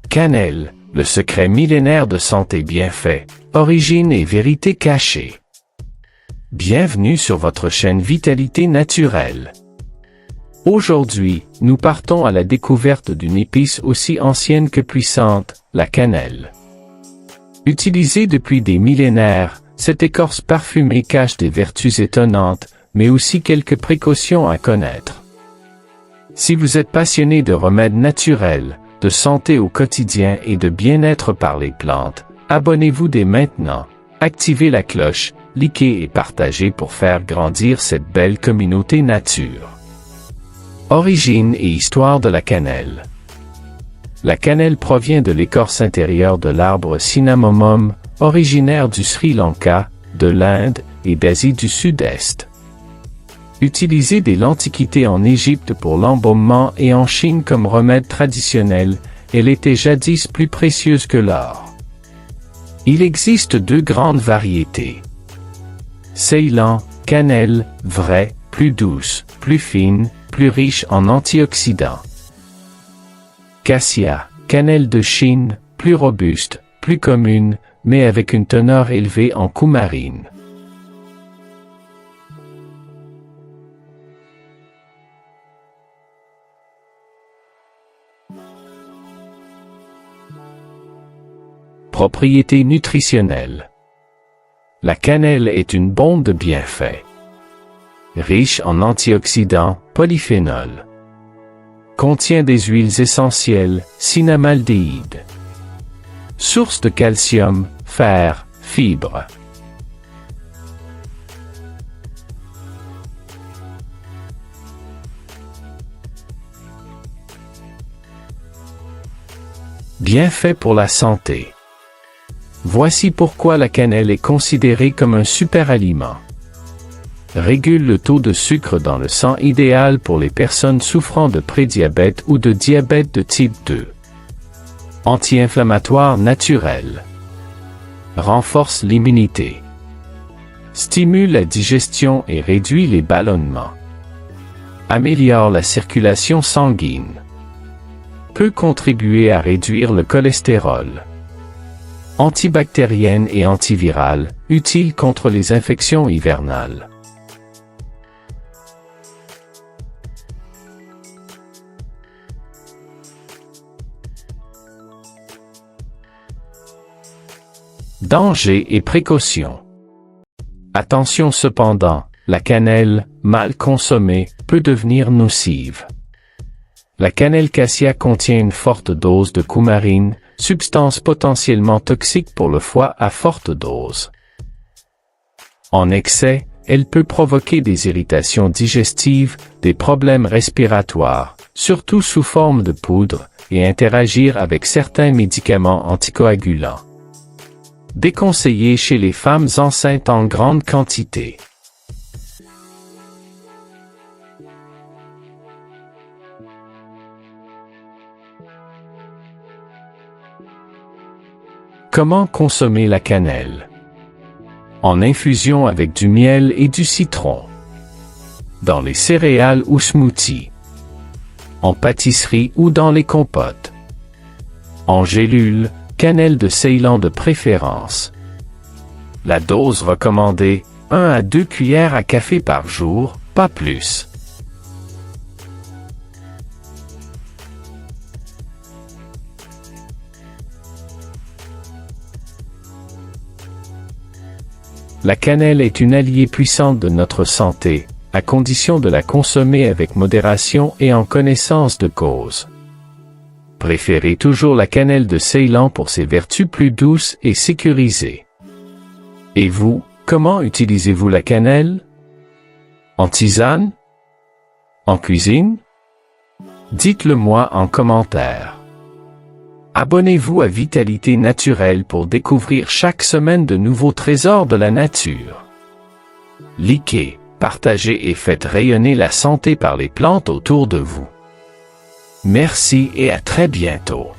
Cannelle, le secret millénaire de santé bienfait, origine et vérité cachée. Bienvenue sur votre chaîne Vitalité Naturelle. Aujourd'hui, nous partons à la découverte d'une épice aussi ancienne que puissante, la cannelle. Utilisée depuis des millénaires, cette écorce parfumée cache des vertus étonnantes, mais aussi quelques précautions à connaître. Si vous êtes passionné de remèdes naturels, de santé au quotidien et de bien-être par les plantes, abonnez-vous dès maintenant, activez la cloche, likez et partagez pour faire grandir cette belle communauté nature. Origine et histoire de la cannelle. La cannelle provient de l'écorce intérieure de l'arbre Cinnamomum, originaire du Sri Lanka, de l'Inde et d'Asie du Sud-Est. Utilisée dès l'Antiquité en Égypte pour l'embaumement et en Chine comme remède traditionnel, elle était jadis plus précieuse que l'or. Il existe deux grandes variétés. Ceylan, cannelle, vraie, plus douce, plus fine, plus riche en antioxydants. Cassia, cannelle de Chine, plus robuste, plus commune, mais avec une teneur élevée en coumarine. Propriétés nutritionnelles. La cannelle est une bombe de bienfaits. Riche en antioxydants, polyphénols. Contient des huiles essentielles, cinnamaldéhyde. Source de calcium, fer, fibres. Bienfaits pour la santé. Voici pourquoi la cannelle est considérée comme un super aliment. Régule le taux de sucre dans le sang idéal pour les personnes souffrant de prédiabète ou de diabète de type 2. Anti-inflammatoire naturel. Renforce l'immunité. Stimule la digestion et réduit les ballonnements. Améliore la circulation sanguine. Peut contribuer à réduire le cholestérol. Antibactérienne et antivirale, utile contre les infections hivernales. Danger et précautions. Attention cependant, la cannelle, mal consommée, peut devenir nocive. La cannelle cassia contient une forte dose de coumarine, substance potentiellement toxique pour le foie à forte dose. En excès, elle peut provoquer des irritations digestives, des problèmes respiratoires, surtout sous forme de poudre, et interagir avec certains médicaments anticoagulants. Déconseillé chez les femmes enceintes en grande quantité. Comment consommer la cannelle? En infusion avec du miel et du citron. Dans les céréales ou smoothies. En pâtisserie ou dans les compotes. En gélule, cannelle de Ceylan de préférence. La dose recommandée, 1 à 2 cuillères à café par jour, pas plus. La cannelle est une alliée puissante de notre santé, à condition de la consommer avec modération et en connaissance de cause. Préférez toujours la cannelle de Ceylan pour ses vertus plus douces et sécurisées. Et vous, comment utilisez-vous la cannelle? En tisane? En cuisine? Dites-le moi en commentaire. Abonnez-vous à Vitalité Naturelle pour découvrir chaque semaine de nouveaux trésors de la nature. Likez, partagez et faites rayonner la santé par les plantes autour de vous. Merci et à très bientôt.